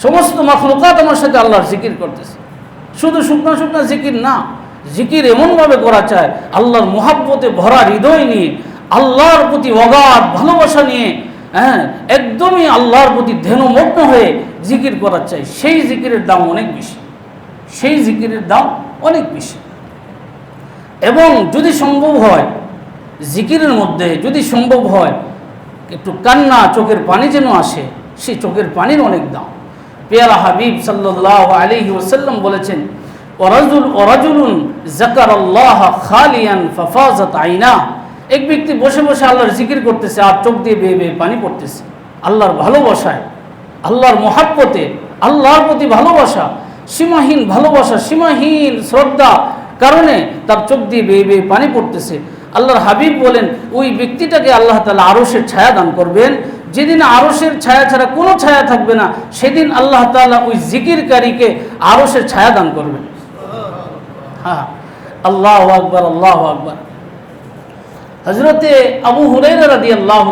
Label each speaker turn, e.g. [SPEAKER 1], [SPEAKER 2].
[SPEAKER 1] সমস্ত মাখলুকাত আমার সাথে আল্লাহর জিকির করতেছে। শুধু শুকনা শুকনা জিকির না, জিকির এমনভাবে করা চায় আল্লাহর মুহাব্বতে ভরা হৃদয় নিয়ে, আল্লাহর প্রতি অগাধ ভালোবাসা নিয়ে, একদমই আল্লাহর প্রতি ধ্যানমগ্ন হয়ে জিকির করা চাই। সেই জিকিরের দাম অনেক বেশি, সেই জিকিরের দাম অনেক বেশি। এবং যদি সম্ভব হয় জিকিরের মধ্যে যদি সম্ভব হয় একটু কান্না, চোখের পানি যেন আসে, সেই চোখের পানির অনেক দাম। পেয়ারা হাবিব সাল্লাল্লাহু আলাইহি ওয়াসাল্লাম বলেছেন, ওয়ারাজুলুন যাকারাল্লাহ খালিয়ান ফাফাজাত আইনা। এক ব্যক্তি বসে বসে আল্লাহর জিকির করতেছে আর চোখ দিয়ে বেয়ে বেয়ে পানি পড়তেছে, আল্লাহর ভালোবাসায়, আল্লাহর মহাব্বতে, আল্লাহর প্রতি ভালোবাসা, সীমাহীন ভালোবাসা, সীমাহীন শ্রদ্ধা কারণে তার চোখ দিয়ে বেয়ে বেয়ে পানি পড়তেছে। আল্লাহর হাবিব বলেন, ওই ব্যক্তিটাকে আল্লাহ তাআলা আরশের ছায়া দান করবেন। যেদিন আরশের ছায়া ছাড়া কোনো ছায়া থাকবে না, সেদিন আল্লাহ তাআলা ওই জিকিরকারীকে আরশের ছায়া দান করবেন। হ্যাঁ, আল্লাহু আকবার, আল্লাহু আকবার। হযরতে আবু হুরায়রা রাদিয়াল্লাহু